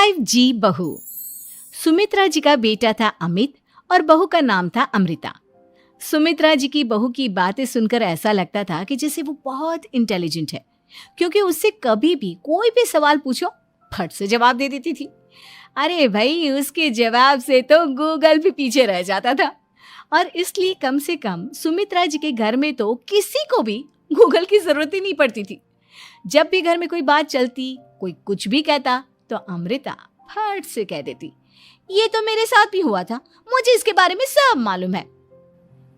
5G बहू। सुमित्रा जी का बेटा था अमित और बहू का नाम था अमृता। सुमित्रा जी की बहू की बातें सुनकर ऐसा लगता था कि जैसे वो बहुत इंटेलिजेंट है, क्योंकि उससे कभी भी कोई भी सवाल पूछो फट से जवाब दे देती थी। अरे भाई, उसके जवाब से तो गूगल भी पीछे रह जाता था। और इसलिए कम से कम सुमित्रा जी के घर में तो किसी को भी गूगल की जरूरत ही नहीं पड़ती थी। जब भी घर में कोई बात चलती, कोई कुछ भी कहता, तो अमृता फट से कह देती, ये तो मेरे साथ भी हुआ था, मुझे इसके बारे में सब मालूम है।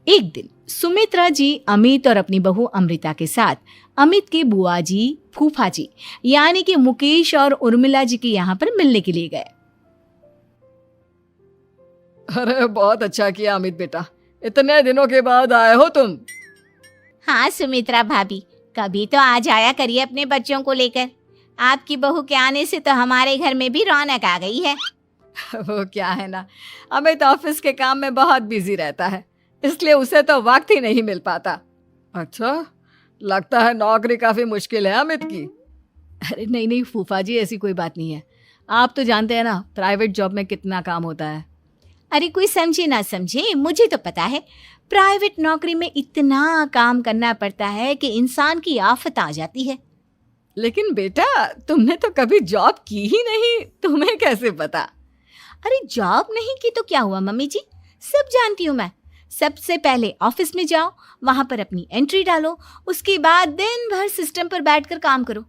एक दिन सुमित्रा जी अमित और अपनी बहू अमृता के साथ अमित के बुआ जी, फूफा जी यानी कि मुकेश और उर्मिला जी के यहाँ पर मिलने के लिए गए। अरे बहुत अच्छा किया अमित बेटा, इतने दिनों के बाद आए हो तुम। हाँ सुमित्रा भाभी, कभी तो आ जाया करिए अपने बच्चों को लेकर। आपकी बहू के आने से तो हमारे घर में भी रौनक आ गई है। वो क्या है ना, अमित ऑफिस के काम में बहुत बिजी रहता है, इसलिए उसे तो वक्त ही नहीं मिल पाता। अच्छा, लगता है नौकरी काफी मुश्किल है अमित की। अरे नहीं नहीं फूफा जी, ऐसी कोई बात नहीं है। आप तो जानते हैं ना प्राइवेट जॉब में कितना काम होता है। अरे कोई समझे ना समझे, मुझे तो पता है प्राइवेट नौकरी में इतना काम करना पड़ता है कि इंसान की आफत आ जाती है। लेकिन बेटा, तुमने तो कभी जॉब की ही नहीं, तुम्हें कैसे पता? अरे जॉब नहीं की तो क्या हुआ मम्मी जी, सब जानती हूँ मैं। सबसे पहले ऑफिस में जाओ, वहां पर अपनी एंट्री डालो, उसके बाद दिन भर सिस्टम पर बैठकर काम करो।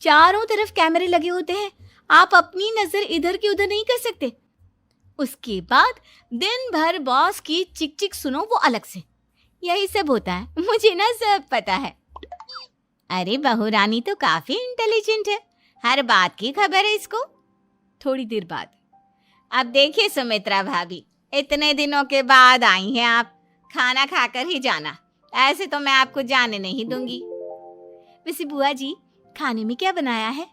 चारों तरफ कैमरे लगे होते हैं, आप अपनी नजर इधर की उधर नहीं कर सकते। उसके बाद दिन भर बॉस की चिक चिक सुनो, वो अलग से। यही सब होता है, मुझे ना सब पता है। अरे बहू रानी तो काफी इंटेलिजेंट है, हर बात की खबर है इसको। थोड़ी देर बाद, अब देखिए सुमित्रा भाभी, इतने दिनों के बाद आई हैं आप, खाना खाकर ही जाना, ऐसे तो मैं आपको जाने नहीं दूंगी। वैसे बुआ जी, खाने में क्या बनाया है?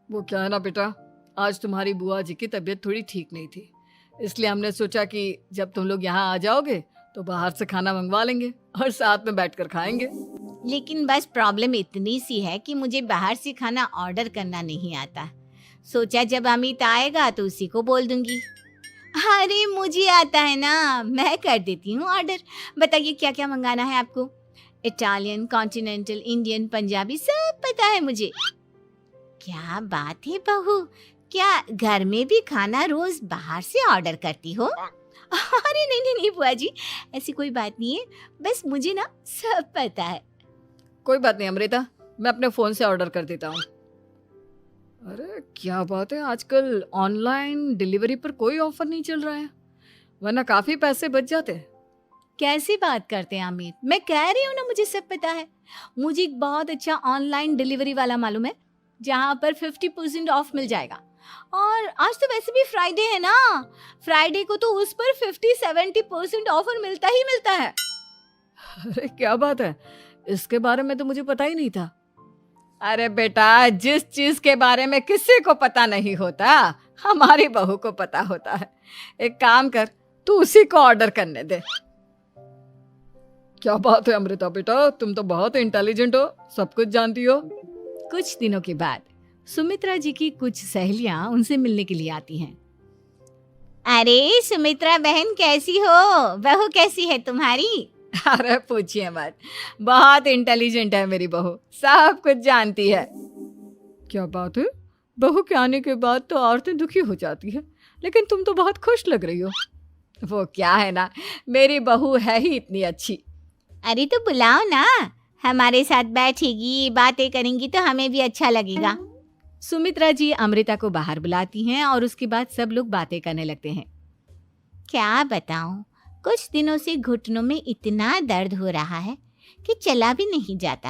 वो क्या है ना बेटा, आज तुम्हारी बुआ जी की तबीयत थोड़ी ठीक नहीं थी, इसलिए हमने सोचा कि जब तुम लोग यहाँ आ जाओगे तो बाहर से खाना मंगवा लेंगे और साथ में बैठकर खाएंगे। लेकिन बस प्रॉब्लम इतनी सी है कि मुझे बाहर से खाना ऑर्डर करना नहीं आता। सोचा जब अमित आएगा तो उसी को बोल दूंगी। अरे मुझे आता है ना, मैं कर देती हूँ ऑर्डर। बताइए क्या क्या मंगाना है आपको? इटालियन, कॉन्टिनेंटल, इंडियन, पंजाबी, सब पता है मुझे। क्या बात है बहू, क्या घर में भी खाना रोज बाहर से ऑर्डर करती हो? अरे नहीं नहीं नहीं बुआ जी, ऐसी कोई बात नहीं है, बस मुझे ना सब पता है। कोई बात नहीं अमृता, मैं अपने फोन से ऑर्डर कर देता हूँ। अरे क्या बात है, आजकल ऑनलाइन डिलीवरी पर कोई ऑफर नहीं चल रहा है, वरना काफी पैसे बच जाते हैं। कैसी बात करते हैं अमित, मैं कह रही हूँ ना मुझे सब पता है। मुझे एक बहुत अच्छा ऑनलाइन डिलीवरी वाला मालूम है, जहाँ पर 50% ऑफ मिल जाएगा। और आज तो वैसे भी फ्राइडे है ना, फ्राइडे को तो उस पर 50-70% ऑफर मिलता ही मिलता है। अरे क्या बात है, इसके बारे में तो मुझे पता ही नहीं था। अरे बेटा, जिस चीज के बारे में किसी को पता नहीं होता, हमारी बहू को पता होता है। एक काम कर, तू उसी को ऑर्डर करने दे। क्या बात है अमृता बेटा, तुम तो बहुत इंटेलिजेंट हो, सब कुछ जानती हो। कुछ दिनों के बाद सुमित्रा जी की कुछ सहेलियां उनसे मिलने के लिए आती हैं। अरे सुमित्रा बहन कैसी हो, बहू कैसी है तुम्हारी? अरे पूछिए मत, बहुत इंटेलिजेंट है मेरी बहू, सब कुछ जानती है। क्या बात है, बहू के आने के बाद तो औरतें दुखी हो जाती है, लेकिन तुम तो बहुत खुश लग रही हो। वो क्या है ना, मेरी बहू है ही इतनी अच्छी। अरे तो बुलाओ ना, हमारे साथ बैठेगी, बातें करेंगी तो हमें भी अच्छा लगेगा। सुमित्रा जी अमृता को बाहर बुलाती हैं और उसके बाद सब लोग बातें करने लगते हैं। क्या बताऊं, कुछ दिनों से घुटनों में इतना दर्द हो रहा है कि चला भी नहीं जाता।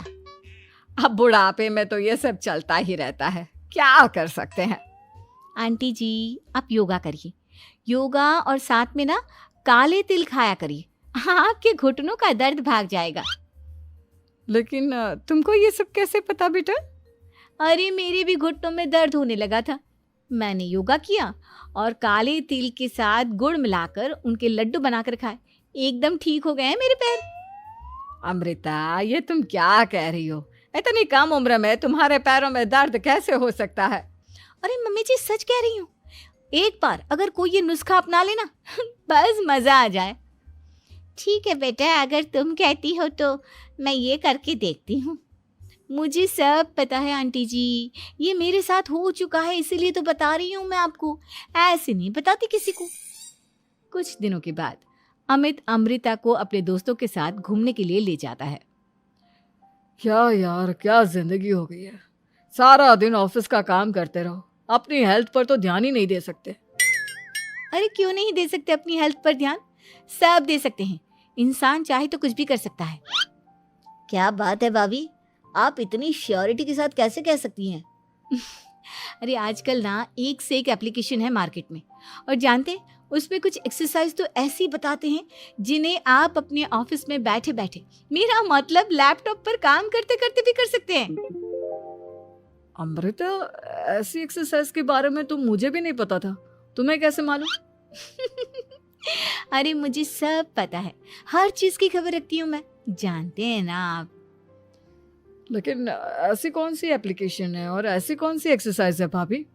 अब बुढ़ापे में तो ये सब चलता ही रहता है, क्या कर सकते हैं। आंटी जी, आप योगा करिए, योगा और साथ में ना काले तिल खाया करिए, आपके घुटनों का दर्द भाग जाएगा। लेकिन तुमको ये सब कैसे पता बेटा? अरे मेरे भी घुटनों में दर्द होने लगा था, मैंने योगा किया और काले तिल के साथ गुड़ मिलाकर उनके लड्डू बनाकर खाए, एकदम ठीक हो गए हैं मेरे पैर। अमृता, ये तुम क्या कह रही हो? इतनी कम उम्र में तुम्हारे पैरों में दर्द कैसे हो सकता है? अरे मम्मी जी सच कह रही हूँ, एक बार अगर कोई ये नुस्खा अपना लेना बस मजा आ जाए। ठीक है बेटा, अगर तुम कहती हो तो मैं ये करके देखती हूँ। मुझे सब पता है आंटी जी, ये मेरे साथ हो चुका है, इसीलिए तो बता रही हूँ मैं आपको, ऐसे नहीं बताती किसी को। कुछ दिनों के बाद अमित अमृता को अपने दोस्तों के साथ घूमने के लिए ले जाता है। क्या यार, क्या जिंदगी हो गई है। सारा दिन ऑफिस का काम करते रहो, अपनी हेल्थ पर तो ध्यान ही नहीं दे सकते। अरे क्यों नहीं दे सकते अपनी हेल्थ पर ध्यान, सब दे सकते हैं। इंसान चाहे तो कुछ भी कर सकता है। क्या बात है भाभी, आप इतनी श्योरिटी के साथ कैसे कह सकती हैं? अरे आजकल ना एक से एक एप्लीकेशन है मार्केट में, और जानते हैं उसमें कुछ एक्सरसाइज तो ऐसी बताते हैं जिन्हें आप अपने ऑफिस में बैठे बैठे, मेरा मतलब लैपटॉप पर काम करते करते भी कर सकते हैं। अमृता, ऐसी एक्सरसाइज के बारे में तो मुझे भी नहीं पता था, तुम्हें कैसे मालूम? अरे मुझे सब पता है, हर चीज की खबर रखती हूँ मैं, जानते हैं ना आप। लेकिन ऐसी कौन सी एप्लीकेशन है और ऐसी कौन सी एक्सरसाइज है भाभी?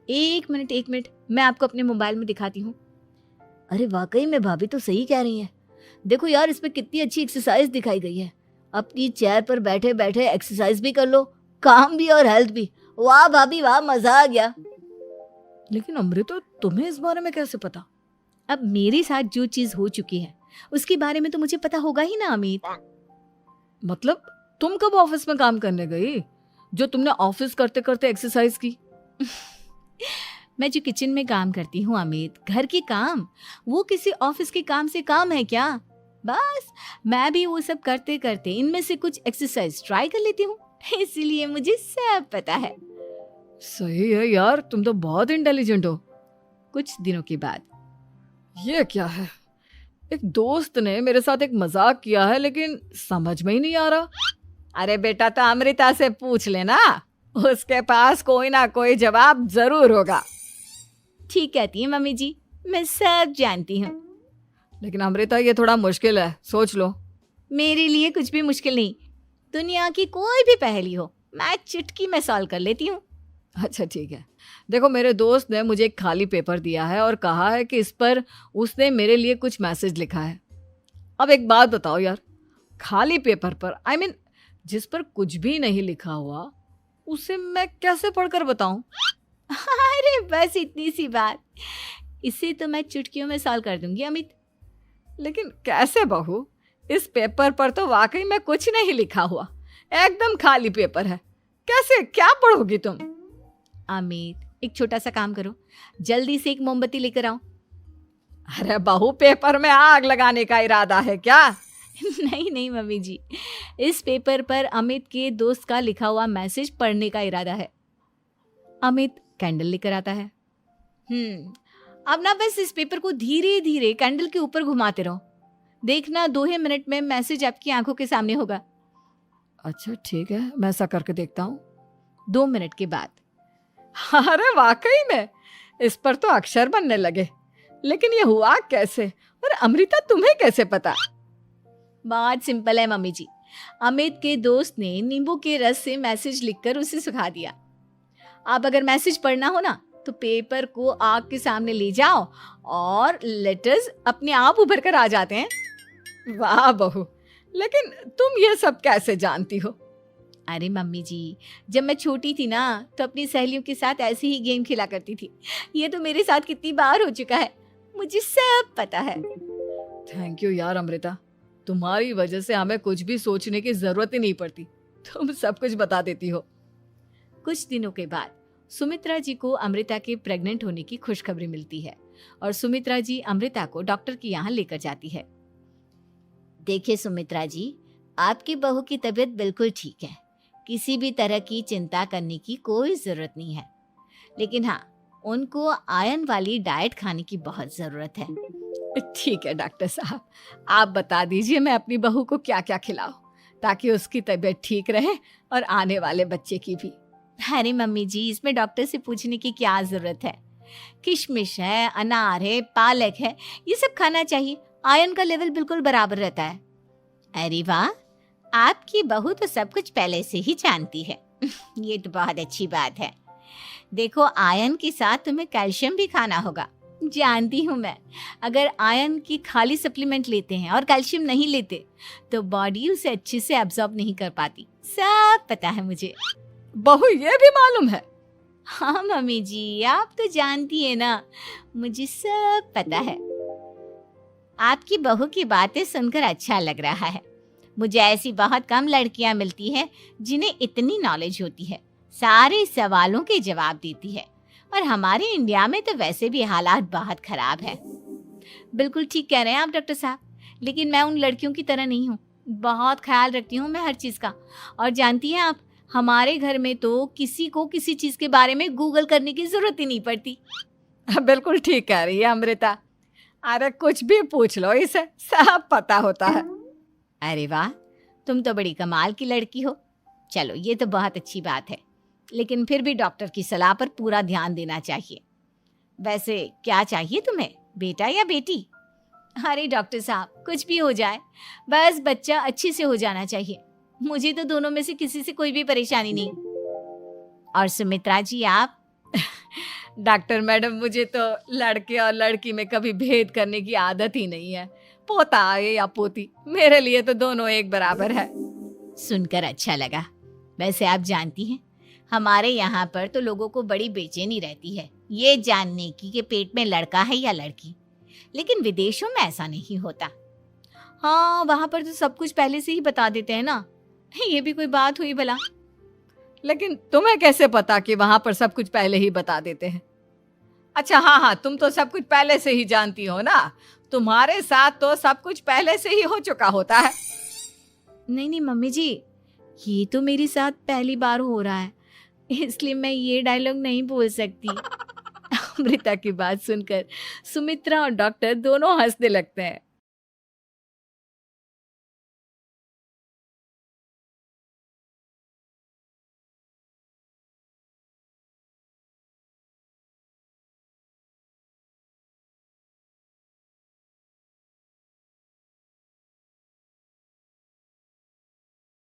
एक मिनट, मैं आपको अपने मोबाइल में दिखाती हूँ। अरे वाकई में भाभी तो सही कह रही हैं। देखो यार, इसमें कितनी अच्छी एक्सरसाइज दिखाई गई है। अपनी चेयर पर बैठे बैठे एक्सरसाइज भी कर लो, काम भी और हेल्थ भी। वाह भाभी वाह, मजा आ गया। लेकिन अमृता, तुम्हें इस बारे में कैसे पता? अब मेरे साथ जो चीज हो चुकी है उसके बारे में तो मुझे पता होगा ही ना अमित। मतलब तुम कब ऑफिस में काम करने गई जो तुमने ऑफिस करते करते एक्सरसाइज की? मैं जो किचन में काम करती हूँ अमित, घर के काम, वो किसी ऑफिस के काम से काम है क्या? बस मैं भी वो सब करते करते इनमें से कुछ एक्सरसाइज ट्राई कर लेती हूँ, इसीलिए मुझे सब पता है। सही है यार, तुम तो बहुत इंटेलिजेंट हो। कुछ दिनों के बाद ये क्या है, एक दोस्त ने मेरे साथ एक मजाक किया है लेकिन समझ में ही नहीं आ रहा। अरे बेटा, तो अमृता से पूछ लेना, उसके पास कोई ना कोई जवाब जरूर होगा। ठीक कहती है मम्मी जी, मैं सब जानती हूँ। लेकिन अमृता, ये थोड़ा मुश्किल है, सोच लो। मेरे लिए कुछ भी मुश्किल नहीं, दुनिया की कोई भी पहेली हो मैं चुटकी में सॉल्व कर लेती हूँ। अच्छा ठीक है, देखो मेरे दोस्त ने मुझे एक खाली पेपर दिया है और कहा है कि इस पर उसने मेरे लिए कुछ मैसेज लिखा है। अब एक बात बताओ यार, खाली पेपर पर, आई मीन जिस पर कुछ भी नहीं लिखा हुआ, उसे मैं कैसे पढ़कर बताऊं? अरे बस इतनी सी बात, इसे तो मैं चुटकियों में सॉल्व कर दूंगी अमित। लेकिन कैसे बहू, इस पेपर पर तो वाकई में कुछ नहीं लिखा हुआ, एकदम खाली पेपर है, कैसे, क्या पढ़ोगी तुम? अमित, एक छोटा सा काम करो, जल्दी से एक मोमबत्ती लेकर आओ। अरे बहू, पेपर में आग लगाने का इरादा है क्या? नहीं मम्मी जी, इस पेपर पर अमित के दोस्त का लिखा हुआ मैसेज पढ़ने का इरादा है। अमित कैंडल लेकर आता है। अब ना बस इस पेपर को धीरे धीरे कैंडल के ऊपर घुमाते रहो, देखना 2 ही मिनट में मैसेज आपकी आंखों के सामने होगा। अच्छा ठीक है, मैं ऐसा करके देखता हूँ। 2 मिनट के बाद, अरे वाकई में इस पर तो अक्षर बनने लगे, लेकिन ये हुआ कैसे? और अमृता, तुम्हें कैसे पता? बहुत सिंपल है मम्मी जी, अमित के दोस्त ने नींबू के रस से मैसेज लिखकर उसे सुखा दिया। आप अगर मैसेज पढ़ना हो ना तो पेपर को आग के सामने ले जाओ और लेटर्स अपने आप उभर कर आ जाते हैं। वाह बहू, लेकिन तुम ये सब कैसे जानती हो? अरे मम्मी जी, जब मैं छोटी थी ना तो अपनी सहेलियों के साथ ऐसे ही गेम खेला करती थी। ये तो मेरे साथ कितनी बार हो चुका है, मुझे सब पता है। थैंक यू यार अमृता, तुम्हारी वजह से हमें कुछ भी सोचने की जरूरत ही नहीं पड़ती, तुम सब कुछ बता देती हो। कुछ दिनों के बाद सुमित्रा जी को अमृता के प्रेग्नेंट होने की खुशखबरी मिलती है और सुमित्रा जी अमृता को डॉक्टर के यहाँ लेकर जाती है। देखिए सुमित्रा जी, आपकी बहू की तबीयत बिल्कुल ठीक है, किसी भी तरह की चिंता करने की कोई जरूरत नहीं है, लेकिन हाँ, उनको आयरन वाली डाइट खाने की बहुत जरूरत है। ठीक है डॉक्टर साहब, आप बता दीजिए मैं अपनी बहू को क्या क्या खिलाऊं ताकि उसकी तबीयत ठीक रहे और आने वाले बच्चे की भी। अरे मम्मी जी, इसमें डॉक्टर से पूछने की क्या जरूरत है, किशमिश है, अनार है, पालक है, ये सब खाना चाहिए, आयरन का लेवल बिल्कुल बराबर रहता है। अरे वाह, आपकी बहू तो सब कुछ पहले से ही जानती है। ये तो बहुत अच्छी बात है। देखो, आयरन के साथ तुम्हें कैल्शियम भी खाना होगा। जानती हूँ मैं, अगर आयरन की खाली सप्लीमेंट लेते हैं और कैल्शियम नहीं लेते तो बॉडी उसे अच्छे से एब्जॉर्ब नहीं कर पाती। सब पता है मुझे। बहू ये भी मालूम है? हाँ मम्मी जी, आप तो जानती है ना, मुझे सब पता है। आपकी बहू की बातें सुनकर अच्छा लग रहा है। मुझे ऐसी बहुत कम लड़कियां मिलती हैं जिन्हें इतनी नॉलेज होती है, सारे सवालों के जवाब देती है। और हमारे इंडिया में तो वैसे भी हालात बहुत खराब है। बिल्कुल ठीक कह रहे हैं आप डॉक्टर साहब, लेकिन मैं उन लड़कियों की तरह नहीं हूँ। बहुत ख्याल रखती हूँ मैं हर चीज़ का। और जानती हैं आप, हमारे घर में तो किसी को किसी चीज़ के बारे में गूगल करने की ज़रूरत ही नहीं पड़ती। बिल्कुल ठीक कह रही है अमृता। अरे कुछ भी पूछ लो, इसे सब पता होता है। अरे वाह, तुम तो बड़ी कमाल की लड़की हो। चलो, ये तो बहुत अच्छी बात है, लेकिन फिर भी डॉक्टर की सलाह पर पूरा ध्यान देना चाहिए। वैसे क्या चाहिए तुम्हें, बेटा या बेटी? अरे डॉक्टर साहब, कुछ भी हो जाए, बस बच्चा अच्छे से हो जाना चाहिए। मुझे तो दोनों में से किसी से कोई भी परेशानी नहीं। और सुमित्रा जी, आप? डॉक्टर मैडम, मुझे तो लड़के और लड़की में कभी भेद करने की आदत ही नहीं है। पोता आए या पोती, मेरे लिए तो दोनों एक बराबर है। सुनकर अच्छा लगा। वैसे आप जानती हैं, हमारे यहाँ पर तो लोगों को बड़ी बेचैनी रहती है ये जानने की कि पेट में लड़का है या लड़की, लेकिन विदेशों में ऐसा नहीं होता। हाँ, वहाँ पर तो सब कुछ पहले से ही बता देते हैं ना। ये भी कोई बात हुई भला? लेकिन तुम्हें कैसे पता कि वहां पर सब कुछ पहले ही बता देते हैं? अच्छा हाँ, तुम तो सब कुछ पहले से ही जानती हो ना। तुम्हारे साथ तो सब कुछ पहले से ही हो चुका होता है। नहीं मम्मी जी, ये तो मेरे साथ पहली बार हो रहा है, इसलिए मैं ये डायलॉग नहीं बोल सकती। अमृता की बात सुनकर सुमित्रा और डॉक्टर दोनों हंसने लगते हैं।